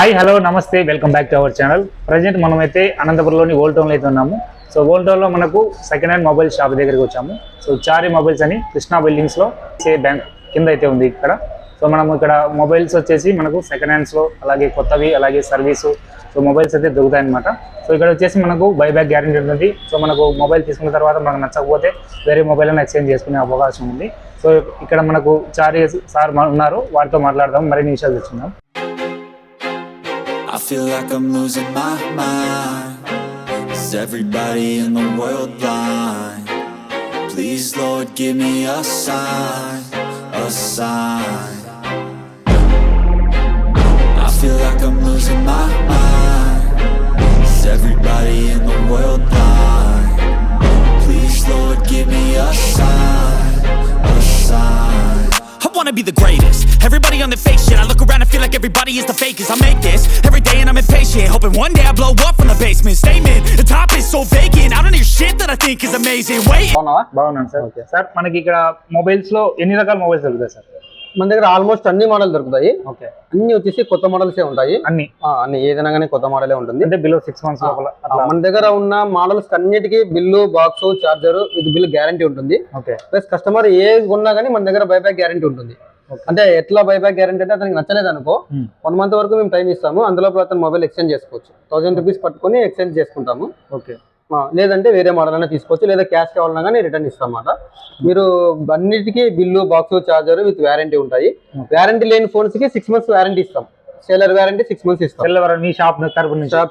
Hi hello నమస్తే welcome back to our channel. Present మనమైతే అనంతపురంలోని old టౌన్లో అయితే ఉన్నాము. సో ఓల్డ్ టౌన్లో మనకు సెకండ్ హ్యాండ్ మొబైల్ షాప్ దగ్గరికి వచ్చాము. సో చారి మొబైల్స్ అని కృష్ణా బిల్డింగ్స్లో బ్యాంక్ కింద అయితే ఉంది ఇక్కడ. సో మనం ఇక్కడ మొబైల్స్ వచ్చేసి మనకు సెకండ్ హ్యాండ్స్లో అలాగే కొత్తవి అలాగే సర్వీసు సో మొబైల్స్ అయితే దొరుకుతాయి అనమాట. సో ఇక్కడ వచ్చేసి మనకు బైబ్యాక్ గ్యారెంటీ ఉంటుంది. సో మనకు మొబైల్ తీసుకున్న తర్వాత మనకు నచ్చకపోతే వేరే మొబైల్ అని ఎక్స్చేంజ్ చేసుకునే అవకాశం ఉంది. సో ఇక్కడ మనకు చారి సార్ ఉన్నారు, వారితో మాట్లాడదాం, మరిన్ని విషయాలు తెచ్చుకుందాం. I feel like I'm losing my mind. Is everybody in the world blind? Please Lord give me a sign, a sign. I feel like I'm losing my mind. Is everybody in the world blind? Please Lord give me a sign, a sign. I wanna be the greatest. Everybody on the fake shit. I look around and feel like everybody is the fakest. I make this every day and I'm impatient, hoping one day I blow up from the basement. Statement, the top is so vacant. I don't hear shit that I think is amazing. Wait. బాగున్నాను sir. Okay sir, మనకి ఇక్కడ mobiles లో ఎన్ని రకాల mobiles దొరుకుతాయి sir? మన దగ్గర almost అన్ని మోడల్ దొరుకుతాయి. ఓకే, అన్ని వచ్చేసి కొత్త మోడల్సే ఉంటాయి. అన్ని ఏదైనా కానీ కొత్త మోడలే ఉంటుంది. అంటే బిలో 6 months లోపల మన దగ్గర ఉన్న మోడల్స్ అన్నిటికీ బిల్లు, బాక్స్, చార్జర్ ఇది బిల్ గ్యారంటీ ఉంటుంది. ఓకే, ప్లస్ కస్టమర్ ఏది కొన్నా కానీ మన దగ్గర బైబ్యాక్ గ్యారంటీ ఉంటుంది. అంటే ఎట్లా బైబ్యాక్ గ్యారంటీ అంటే అతనికి నచ్చలేదు అనుకో 1 month వరకు మేము టైం ఇస్తాము. అందులో అతను మొబైల్ ఎక్స్చేంజ్ చేసుకోవచ్చు. 1000 రూపీస్ పట్టుకొని ఎక్స్చేంజ్ చేసుకుంటాము. ఓకే, లేదంటే వేరే మోడల్ అయినా తీసుకోవచ్చు, లేదా క్యాష్ కావాలన్నా కానీ రిటర్న్ ఇస్తాం అన్నమాట. మీరు అన్నిటికీ bill, box, charger with warranty ఉంటాయి. వారంటీ లేని ఫోన్స్ కి 6 months వారంటీ ఇస్తాం. సేలర్ వారంటీ 6 months ఇస్తాం. మీ షాప్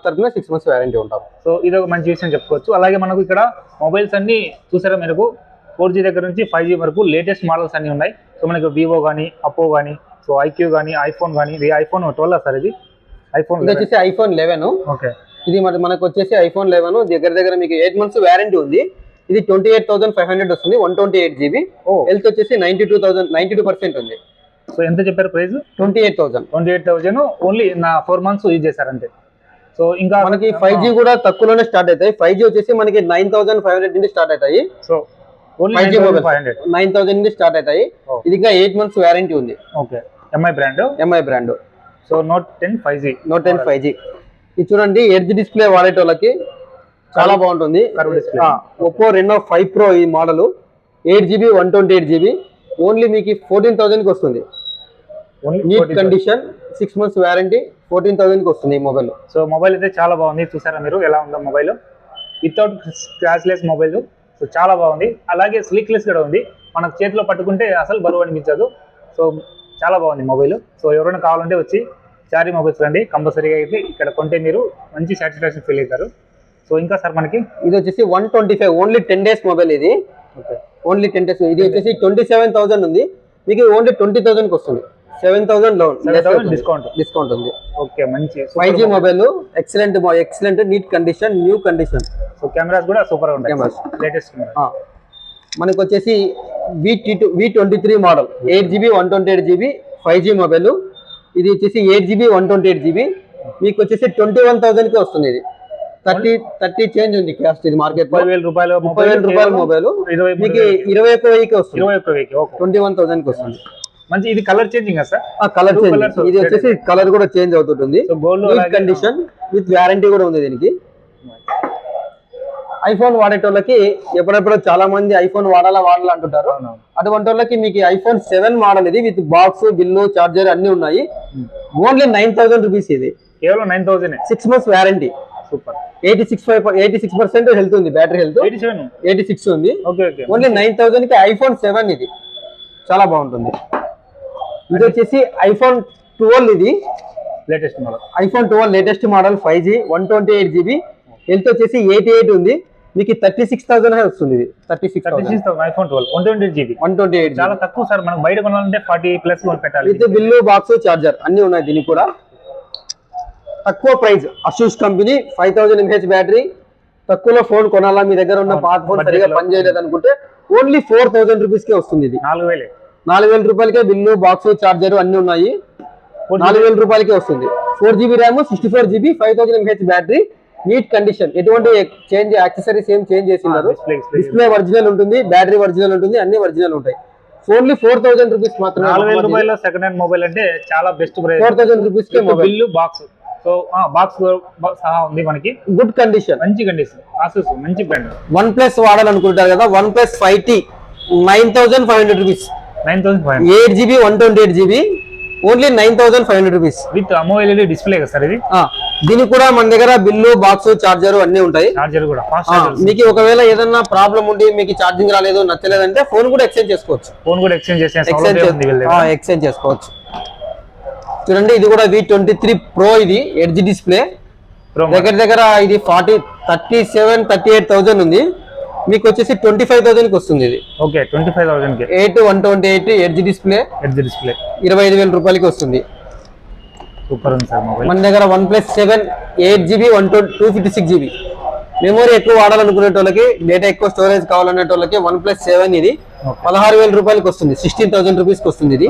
తరపున 6 months వారంటీ ఉంటాం. సో ఇది ఒక మంచి విషయం చెప్పుకోవచ్చు. అలాగే మనకు ఇక్కడ మొబైల్స్ అన్ని చూసారా, మనకు 4G దగ్గర నుంచి 5G వరకు లేటెస్ట్ మోడల్స్ అన్ని ఉన్నాయి. సో మనకి వివో కానీ, అప్పో కానీ, సో ఐక్యూ కానీ, ఐఫోన్ కానీ. ఇది ఐఫోన్ 12 సార్, ఇది ఐఫోన్ వచ్చేసి ఐఫోన్ 11. ఓకే, ఇది మనకు వచ్చేసి ఐఫోన్ 11 దగ్గర మీకు 8 months వారంటీ ఉంది. ఇది 28,500 వస్తుంది. 128 GB. హెల్త్ వచ్చేసి 92% ఉంది. సో ఎంత చెప్పారు ప్రైస్? 28,000 ఓన్లీ నా 4 months యూజ్ చేశారంటే. సో ఇంకా మనకి 5G కూడా తక్కువలోనే స్టార్ట్ అవుతాయి. 5G వచ్చేసి మనకి 9,500 నుండి స్టార్ట్ అవుతాయి. సో 5G మొబైల్ 9,000 నుండి స్టార్ట్ అవుతాయి. ఇది ఇంకా 8 months వారంటీ ఉంది. Okay, MI brand. So note 10 5G. ఇది చూడండి, ఎడ్జ్ డిస్ప్లే వాడేటోళ్ళకి చాలా బాగుంటుంది. ఒప్పో Reno 5 Pro ఈ మోడల్ 8 GB 128 GB ఓన్లీ మీకు 14,000 కి వస్తుంది. నీట్ కండిషన్, 6 months వారంటీ, 14,000 కి వస్తుంది ఈ మొబైల్. సో మొబైల్ అయితే చాలా బాగుంది. చూసారా మీరు ఎలా ఉందో mobile? Without scratchless mobile. So చాలా బాగుంది. అలాగే స్లీక్లెస్ కూడా ఉంది. మనకు చేతిలో పట్టుకుంటే అసలు బరువు అనిపించదు. సో చాలా బాగుంది మొబైల్. సో ఎవరైనా కావాలంటే వచ్చి చారి మొబైల్స్ రండి. కంపల్సరీగా అయితే ఇక్కడ కొంటే మీరు మంచి సాటిస్ఫాక్షన్ ఫీల్ అవుతారు. సో ఇంకా సార్ మనకి ఇది వచ్చేసి 125 ఓన్లీ 10 days మొబైల్ ఇది. Okay, only 10 days. ఇది వచ్చేసి 27,000 ఉంది. మీకు ఓన్లీ 20,000 కి వస్తుంది. 7,000 లోన్, డిస్కౌంట్ ఉంది. ఓకే, మంచి 5G mobile, excellent neat condition, new condition. So cameras కూడా సూపర్ గా ఉంటాయి, లేటెస్ట్ కెమెరా. మనకు వచ్చేసి V23 model 8 GB 128 GB 5G mobile. ఇది వచ్చేసి 8 GB 128 GB మీకు వచ్చేసి 21,000 కి వస్తుంది. ఇది 30 చేంజ్ ఉంది కాస్ట్. ఇది మార్కెట్ 30,000 రూపాయలు మొబైల్ మీకు 21,000 వస్తుంది. 21,000 కి వస్తుంది. మంచి. ఇది colour changing sir? Colour change. ఇది వచ్చేసి కలర్ కూడా చేంజ్ అవుతుంటుంది. కండిషన్ విత్ వారంటీ కూడా ఉంది దీనికి. ఐఫోన్ వాడేటోళ్ళకి ఎప్పుడెప్పుడు చాలా మంది ఐఫోన్ వాడాలా అంటుంటారు. అటువంటి వాళ్ళకి మీకు ఐఫోన్ 7 మోడల్ ఇది విత్ బాక్స్, బిల్లు, చార్జర్ అన్ని ఉన్నాయి. Only 9,000 rupees. ఇది కేవలం 9,000. 6 months వారంటీ. సూపర్. 86% హెల్త్ ఉంది. బ్యాటరీ హెల్త్ 86 ఉంది. ఓన్లీ 9,000 కి ఐఫోన్ 7 ఇది చాలా బాగుంటుంది. ఇది వచ్చేసి ఐఫోన్ 12. ఇది latest model. IPhone 12 latest model 5G 128 GB health వచ్చేసి 88 ఉంది. మీకు 36,000 వస్తుంది. ఇది 36,000 ఐఫోన్ 12 128 GB. చాలా తక్కువ సార్. మనకు బయట కొనాలంటే 40+ పెట్టాలి. ఇది బిల్లు, బాక్స్, చార్జర్ అన్ని ఉన్నాయి. దీనికి కూడా తక్కువ price. Asus company 5000 mAh battery. తక్కువలో ఫోన్ కొనాలా, మీ దగ్గర ఉన్న పాత ఫోన్ సరిగా పనిచేయలేదు అనుకుంటే ఓన్లీ 4,000 రూపీస్ కే వస్తుంది. ఇది 4,000 రూపాయలకే బిల్లు, బాక్స్, చార్జర్ అన్ని ఉన్నాయి. 4,000 రూపాయలకే వస్తుంది. 4 GB RAM, 64 GB 5000 mAh battery, neat condition. ఎటువంటి చేంజ్ యాక్సెసరీస్ ఏం చేంజ్ చేసినారు. డిస్ప్లే ఒరిజినల్ ఉంటుంది, బ్యాటరీ ఒరిజినల్ ఉంటుంది, అన్ని ఒరిజినల్ ఉంటాయి. ఓన్లీ 4,000 రూపీస్ మాత్రమే. 4,000 రూపాయల సెకండ్ హ్యాండ్ మొబైల్ అంటే చాలా బెస్ట్ ప్రైస్. 4,000 రూపీస్ కే mobile, bill, box so box సహా ఉంది మనకి, గుడ్ కండిషన్. మంచి కండిషన్, ఆసూస్ మంచి బ్రాండ్. OnePlus వాడాలనుకుంటారు కదా, OnePlus 5T 9,500 రూపీస్, 9,500 8GB 128GB only 9,500 rupees with AMOLED display కదా సార్ ఇది. దీనికి కూడా మన దగ్గర బిల్లు, బాక్స్, చార్జర్ అన్ని ఉంటాయి. చార్జర్ కూడా ఫాస్ట్ చార్జర్. మీకు ఒకవేళ ఏదన్నా ప్రాబ్లం ఉండి మీకు ఛార్జింగ్ రాలేదు, నచ్చలేదంటే ఫోన్ కూడా ఎక్స్చేంజ్ చేసుకోవచ్చు. ఫోన్ కూడా ఎక్స్చేంజ్ ఎక్స్చేంజ్ చేసుకోవచ్చు. చూడండి ఇది కూడా V23 Pro, ఇది ఎడ్జ్ డిస్ప్లే. దగ్గర ఇది 38,000 ఉంది, మీకు వచ్చేసి 25,000 కి వస్తుంది ఇది. ఓకే 25,000 కి 128 ఎడ్జ్ డిస్ప్లే 25,000 రూపాయలకి వస్తుంది. సూపర్ ఉంది సార్ మొబైల్. మన దగ్గర OnePlus 7 8GB 256GB మెమొరీ ఎక్కువ వాడాలనుకునే వాళ్ళకి, డేటా ఎక్కువ స్టోరేజ్ కావాలనే వాళ్ళకి OnePlus 7 ఇది 16,000 రూపాయలకి వస్తుంది, 16,000 రూపీస్ కి వస్తుంది ఇది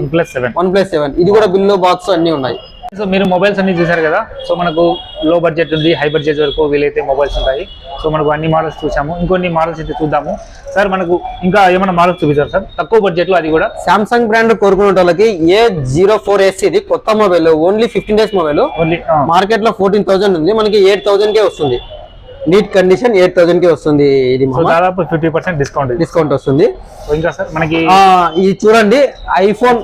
OnePlus 7. ఇది కూడా బిల్లు, బాక్స్ అన్ని ఉన్నాయి. సో మీరు మొబైల్స్ అన్ని చూసారు కదా. సో మనకు లో బడ్జెట్ ఉంది, హై బడ్జెట్ వరకు వీలైతే మొబైల్స్ ఉంటాయి. సో మనకు అన్ని మోడల్స్ చూసాము, ఇంకొన్ని మోడల్స్ అయితే చూద్దాము సార్. మనకు ఇంకా ఏమైనా మోడల్స్ చూపించారు సార్ తక్కువ బడ్జెట్ లో? అది కూడా సామ్సంగ్ బ్రాండ్ కోరుకునే వాళ్ళకి A04s ఇది కొత్త mobile, only 15 days mobile. Market లో 14,000 ఉంది, మనకి 8,000 కే వస్తుంది. నీట్ కండిషన్ 8,000 కే వస్తుంది. ఇది దాదాపు 50% డిస్కౌంట్ వస్తుంది. ఇంకా సార్ మనకి ఇది చూడండి iPhone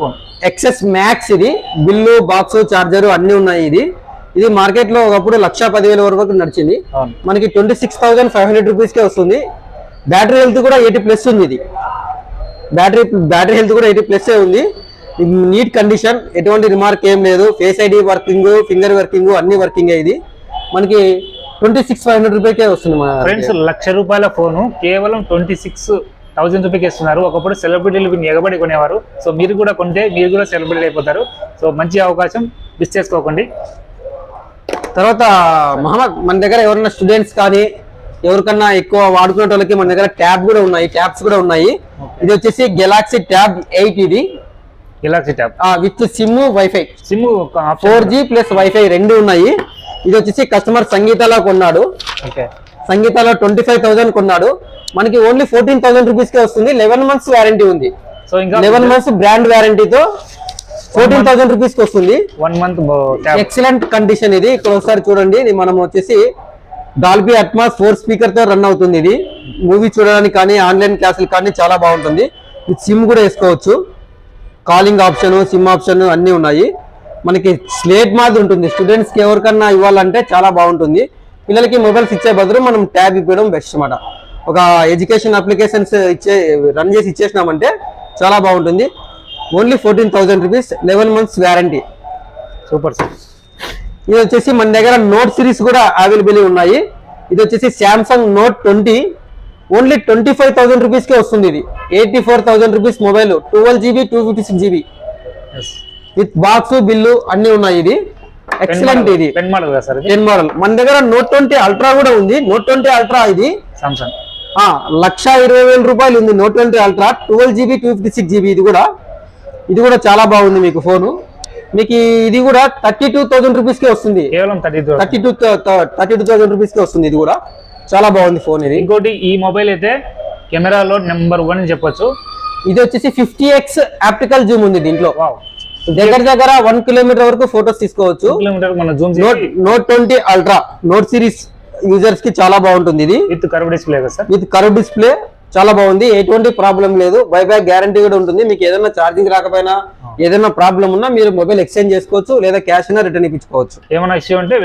XS Max, ఇది బిల్లు, బాక్స్, చార్జర్ అన్ని ఉన్నాయి. ఇది మార్కెట్ లో ఒకప్పుడు 1,10,000 వరకు నడిచింది, మనకి 26,500 రూపీస్ కే వస్తుంది. బ్యాటరీ హెల్త్ కూడా 80+ ఉంది. ఇది బ్యాటరీ హెల్త్ కూడా 80+ ఉంది. నీట్ కండిషన్, ఎటువంటి రిమార్క్ ఏం లేదు. Face ID working, finger working అన్ని వర్కింగ్. ఇది మనకి 26,500 రూపాయకే వస్తుంది. ఫ్రెండ్స్, 1,00,000 రూపాయల ఫోను కేవలం 26,000 రూపాయకి ఇస్తున్నారు. ఒకప్పుడు సెలబ్రిటీలు ఎగబడి కొనేవారు. సో మీరు కూడా కొంటే మీరు కూడా సెలబ్రిటీ అయిపోతారు. సో మంచి అవకాశం మిస్ చేసుకోకండి. తర్వాత మహమ్మద్, మన దగ్గర ఎవరైనా స్టూడెంట్స్ కానీ ఎవరికన్నా ఎక్కువ వాడుకునే వాళ్ళకి మన దగ్గర ట్యాబ్స్ కూడా ఉన్నాయి. ఇది వచ్చేసి Galaxy Tab 8, ఇది Galaxy Tab with SIM, wifi. SIM 4G plus wifi రెండు ఉన్నాయి. ఇది వచ్చేసి కస్టమర్ సంగీతాలో కొన్నాడు. సంగీతాలో 25,000 కొన్నాడు, మనకి ఓన్లీ 14,000 రూపీస్ కే వస్తుంది. 11 months వారంటీ ఉంది. సో ఇంకా 11 months బ్రాండ్ వారంటీతో 14,000 రూపీస్ కి వస్తుంది. 1 month ఎక్సలెంట్ కండిషన్. ఇది ఇక్కడ ఒకసారి చూడండి, ఇది మనం వచ్చేసి డాల్బీ అట్మాస్ 4 స్పీకర్ తో రన్ అవుతుంది. ఇది మూవీ చూడడానికి కానీ, ఆన్లైన్ క్లాసులు కానీ చాలా బాగుంటుంది. సిమ్ కూడా వేసుకోవచ్చు, కాలింగ్ ఆప్షన్, సిమ్ ఆప్షన్ అన్ని ఉన్నాయి. మనకి స్లేట్ మాది ఉంటుంది, స్టూడెంట్స్ కి ఎవరికన్నా ఇవ్వాలంటే చాలా బాగుంటుంది. పిల్లలకి మొబైల్స్ ఇచ్చే బదులు మనం ట్యాబ్ ఇవ్వడం బెస్ట్ అన్నమాట. ఒక ఎడ్యుకేషన్ అప్లికేషన్స్ రన్ చేసి ఇచ్చేసినామంటే చాలా బాగుంటుంది. Only 14,000 rupees, 11 months warranty. Super sir. ఇది వచ్చేసి మన దగ్గర నోట్ సిరీస్ కూడా అవైలబుల్ ఉన్నాయి. ఇది వచ్చేసి Samsung Note 20 ఓన్లీ 25,000 రూపీస్ కే వస్తుంది. ఇది 84,000 rupees mobile, 12GB 256GB with box, bill అన్ని ఉన్నాయి. ఇది ఎక్సలెంట్. ఇది 10 మోడల్ కదా సార్? 10 మోడల్. మన దగ్గర Note 20 Ultra కూడా ఉంది. Note 20 Ultra ఇది సామ్సంగ్ 1,20,000 రూపాయలు ఉంది. Note 20 Ultra 12GB 256GB. ఇది కూడా చాలా బాగుంది మీకు ఫోను. మీకు ఇది కూడా 32,000 రూపీస్ కే వస్తుంది. కేవలం 32,000 రూపీస్ కే వస్తుంది. ఇది కూడా చాలా బాగుంది ఫోన్. ఇది ఇంకోటి, ఈ మొబైల్ అయితే కెమెరాలో నెంబర్ 1 అని చెప్పొచ్చు. ఇది వచ్చేసి 50x ఆప్టికల్ జూమ్ ఉంది దీంట్లో. దగ్గర 1 కిలోమీటర్ వరకు ఫోటోస్ తీసుకోవచ్చు. Note 20 Ultra note series users కి చాలా బాగుంటుంది. ఇది విత్ కర్వ్ డిస్ప్లే కదా సార్? విత్ కర్వ్ డిస్ప్లే చాలా బాగుంది. ఎటువంటి ప్రాబ్లం లేదు. బైబ్యాక్ గ్యారంటీ కూడా ఉంటుంది. మీకు ఏదైనా ఛార్జింగ్ రాకపోయినా, ఏదైనా ప్రాబ్లం ఉన్నా మీరు మొబైల్ ఎక్స్చేంజ్ చేసుకోవచ్చు, లేదా క్యాష్ అయినా రిటర్న్ ఇప్పించుకోవచ్చు. ఏమైనా ఇష్యూ ఉంటే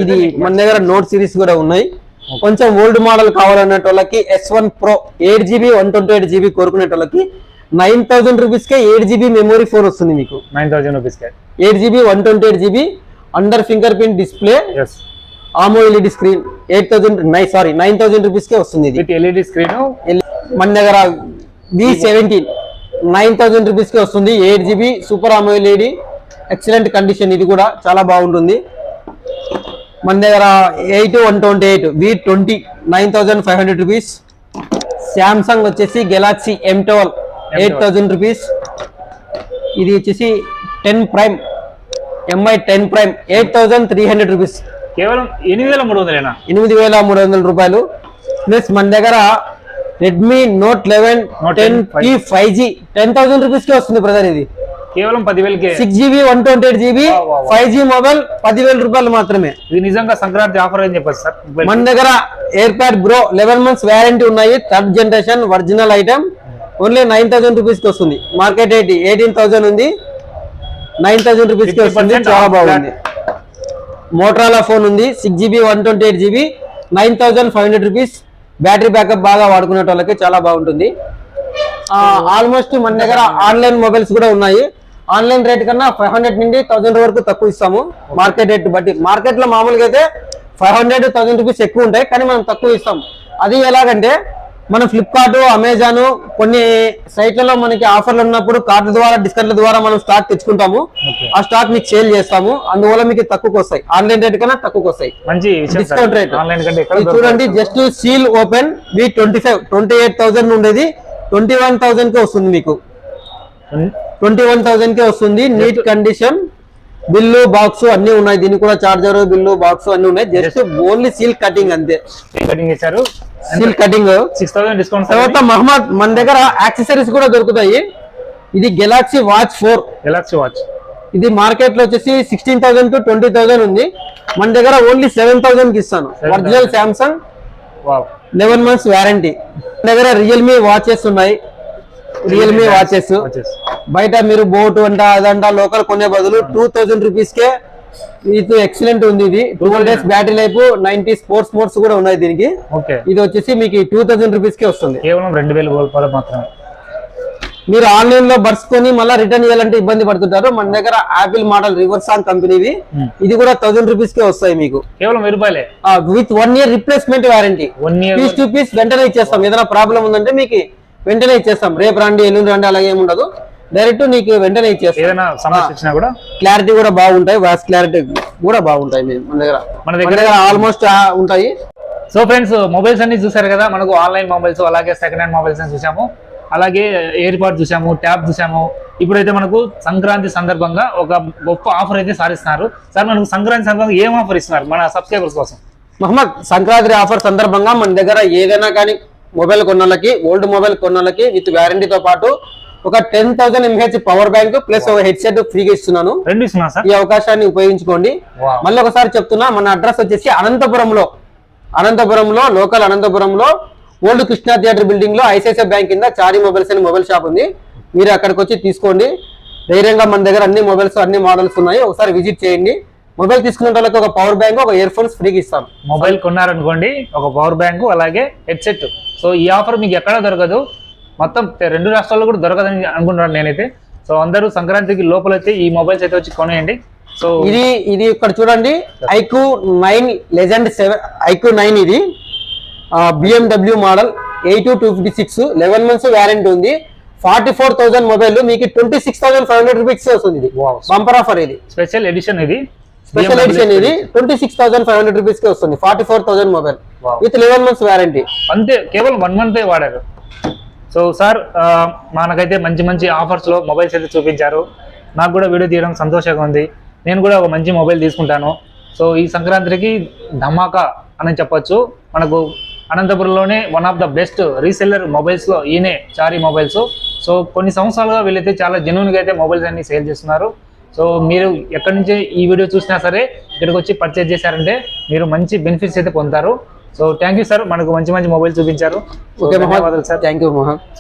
ఇది మన దగ్గర నోట్ సిరీస్ కూడా ఉన్నాయి. కొంచెం ఓల్డ్ మోడల్ కావాలనే వాళ్ళకి S1 Pro 8GB 128GB కోరుకునే వాళ్ళకి 9,000 రూపీస్ కే 8GB మెమొరీ ఫోన్ వస్తుంది. మీకు 9,000 రూపీస్ కే 8GB 128GB under fingerprint display, AMOLED screen 9,000 rupees కే వస్తుంది. ఇది LED స్క్రీన్. మన దగ్గర V17 9,000 రూపీస్ కే వస్తుంది. 8GB super AMOLED excellent condition. ఇది కూడా చాలా బాగుంటుంది. మన దగ్గర 8128 V20 9,500 రూపీస్. శాంసంగ్ వచ్చేసి Galaxy M12 8,000 రూపీస్. ఇది వచ్చేసి 10 Prime MI 10 Prime 8,300 రూపీస్. కేవలం 8,300 8,300 రూపాయలు. ప్లస్ మన దగ్గర Redmi Note 11 10T 5G 10,000 rupees కే వస్తుంది బ్రదర్. ఇది కేవలం 10,000కే 6GB 128GB 5G మొబైల్ 10,000 రూపాయలు మాత్రమే. ఇది నిజంగా సంక్రాంతి ఆఫర్ అని చెప్పచ్చు సార్. మన దగ్గర ఎయిర్పాడ్ బ్రో 11 months వ్యారంటీ ఉన్నాయి. 3rd generation original item only 9,000 rupees కి వస్తుంది. మార్కెట్ 18,000 ఉంది, 9,000 రూపీస్ కి వస్తుంది. చాలా బాగుంది. మోటరోలా ఫోన్ ఉంది 6GB 128GB 9,500 rupees. Battery backup బాగా వాడుకునే వాళ్ళకి చాలా బాగుంటుంది. ఆల్మోస్ట్ మన దగ్గర ఆన్లైన్ మొబైల్స్ కూడా ఉన్నాయి. ఆన్లైన్ రేట్ కన్నా 500 నుండి 1000 వరకు తక్కువ ఇస్తాము. మార్కెట్ రేట్ బట్టి మార్కెట్ లో మామూలుగా అయితే 500-1000 రూపీస్ ఎక్కువ ఉంటాయి, కానీ మనం తక్కువ ఇస్తాం. అది ఎలాగంటే మనం ఫ్లిప్కార్ట్, అమెజాన్ కొన్ని సైట్లలో మనకి ఆఫర్లు ఉన్నప్పుడు కార్డు ద్వారా డిస్కౌంట్ల ద్వారా మనం స్టాక్ తెచ్చుకుంటాము. ఆ స్టాక్ మీకు సేల్ చేస్తాము, అందువల్ల మీకు తక్కువకి వస్తాయి. ఆన్లైన్ రేట్ కన్నా తక్కువకి వస్తాయి. మంచి డిస్కౌంట్ రేట్. ఆన్లైన్ కంటే చూడండి, జస్ట్ సీల్ ఓపెన్ V25 28,000 ఉండేది 21,000 కి వస్తుంది. మీకు 21,000 కే వస్తుంది. నీట్ కండిషన్, బిల్లు బాక్స్ అన్ని ఉన్నాయి. దీనికి కూడా చార్జర్, బిల్లు బాక్స్ అన్ని ఉన్నాయి. జస్ట్ ఓన్లీ సీల్ కటింగ్ అంతే. కటింగ్ చేశారు, సీల్ కటింగ్. 6,000 డిస్కౌంట్. తర్వాత మహమ్మద్ మన దగ్గర యాక్సెసరీస్ కూడా దొరుకుతాయి. ఇది గెలాక్సీ వాచ్ 4. గెలాక్సీ వాచ్ ఇది మార్కెట్ లో వచ్చేసి 16,000 to 20,000 ఉంది. మన దగ్గర ఓన్లీ 7,000 కి ఇస్తాను. Original Samsung 11 months warranty. మన దగ్గర రియల్మీ వాచెస్ ఉన్నాయి. రియల్మీ వాచెస్ బయట మీరు బోట్ అంట అదంట లోకల్ కొనే బదులు 2,000 రూపీస్ కే ఇది ఎక్సలెంట్ ఉంది. ఇది 12 days battery life, 90 sports modes కూడా ఉన్నాయి దీనికి. ఇది వచ్చేసి మీకు 2,000 రూపీస్ కే వస్తుంది. కేవలం 2,000 రూపాయలు మాత్రమే. మీరు ఆన్లైన్ లో బర్స్ కొని మళ్ళీ రిటర్న్ చేయాలంటే ఇబ్బంది పడుతుంటారు. మన దగ్గర యాపిల్ మోడల్ రివర్స్ ఆన్ కంపెనీవి. ఇది కూడా 1000 రూపీస్ కే వస్తాయి మీకు. కేవలం 1000 రూపాయలే with 1 year replacement warranty. Piece to piece వెంటనే ఇచ్చేస్తాం. ఏదైనా ప్రాబ్లం ఉందంటే మీకు వెంటనే ఇచ్చేస్తాం. రేపు రండి, ఎల్లుండి రండి అలాగే ఏమి ఉండదు. డైరెక్ట్ నీకు వెంటనే ఇచ్చేస్తాం. ఏదైనా సమస్య వచ్చినా కూడా క్లారిటీ కూడా బాగుంటాయి. వాయిస్ క్లారిటీ కూడా బాగుంటాయి. మన దగ్గర ఆల్మోస్ట్ ఉంటాయి. సో ఫ్రెండ్స్, మొబైల్స్ అన్ని చూసారు కదా. మనకు ఆన్లైన్ మొబైల్స్, అలాగే సెకండ్ హ్యాండ్ మొబైల్స్ అని చూసాము, అలాగే ఎయిర్ పాడ్ చూసాము, ట్యాబ్ చూసాము. ఇప్పుడైతే మనకు సంక్రాంతి సందర్భంగా ఒక గొప్ప ఆఫర్ అయితే సారిస్తున్నారు. సార్, మనకు సంక్రాంతి సందర్భంగా ఏం ఆఫర్ ఇస్తున్నారు మన సబ్స్క్రైబర్స్ కోసం? మహమ్మద్, సంక్రాంతి ఆఫర్ సందర్భంగా మన దగ్గర ఏదైనా కానీ మొబైల్ కొన్నోళ్ళకి, ఓల్డ్ మొబైల్ కొన్నోళ్ళకి విత్ వ్యారంటీతో పాటు ఒక 10,000 mAh పవర్ బ్యాంక్ ప్లస్ ఒక హెడ్సెట్ ఫ్రీగా ఇస్తున్నాను. 2 ఇస్తున్నా సార్. ఈ అవకాశాన్ని ఉపయోగించుకోండి. మళ్ళీ ఒకసారి చెప్తున్నా, మన అడ్రస్ వచ్చేసి అనంతపురంలో లోకల్ అనంతపురంలో ఓల్డ్ కృష్ణా థియేటర్ బిల్డింగ్ లో ఐసిఐసిఐ బ్యాంక్ కింద చారీ మొబైల్స్ అని మొబైల్ షాప్ ఉంది. మీరు అక్కడికి వచ్చి తీసుకోండి. ధైర్యంగా మన దగ్గర అన్ని మొబైల్స్, అన్ని మోడల్స్ ఉన్నాయి. ఒకసారి విజిట్ చేయండి. మొబైల్ తీసుకునే వాళ్ళకి ఒక పవర్ బ్యాంక్, ఒక ఇయర్ ఫోన్స్ ఫ్రీగా ఇస్తాం. మొబైల్ కొన్నారనుకోండి, ఒక పవర్ బ్యాంక్ అలాగే హెడ్సెట్. సో ఈ ఆఫర్ మీకు ఎక్కడా దొరకదు. మొత్తం 2 రాష్ట్రాల్లో కూడా దొరకదని అనుకుంటున్నాను నేనైతే. సో అందరూ సంక్రాంతికి లోపలైతే ఈ మొబైల్స్ అయితే వచ్చి కొనేయండి. సో ఇది ఇక్కడ చూడండి, ఐక్యూ 9 లెజెండ్ 7 ఐక్యూ 9. ఇది BMW మోడల్ 8256 11 months వ్యారంటీ ఉంది. 44,000 మొబైల్ మీకు 26,500 రూపీస్ వస్తుంది. ఇది బంపర్ ఆఫర్. ఇది స్పెషల్ ఎడిషన్. ఇది 26,500 రూపీస్ కి వస్తుంది. 44,000 మొబైల్ విత్ 11 months వ్యారంటీ. అంతే, కేవలం 1 month వాడారు. సో సార్, మనకైతే మంచి మంచి ఆఫర్స్ లో మొబైల్స్ అయితే చూపించారు. నాకు కూడా వీడియో తీయడం సంతోషంగా ఉంది. నేను కూడా ఒక మంచి మొబైల్ తీసుకుంటాను. సో ఈ సంక్రాంతికి ధమాకా అని చెప్పొచ్చు. మనకు అనంతపురంలోనే one of the best reseller mobiles లో ఈయనే చారీ మొబైల్స్. సో కొన్ని సంవత్సరాలుగా వీళ్ళైతే చాలా జెన్యూన్గా అయితే మొబైల్స్ అన్ని సేల్ చేస్తున్నారు. సో మీరు ఎక్కడి నుంచి ఈ వీడియో చూసినా సరే ఇక్కడికి వచ్చి పర్చేజ్ చేశారంటే మీరు మంచి బెనిఫిట్స్ అయితే పొందుతారు. సో థ్యాంక్ యూ సార్, మనకు మంచి మంచి మొబైల్ చూపించారు. Okay Mohammed, thank you Mohammed.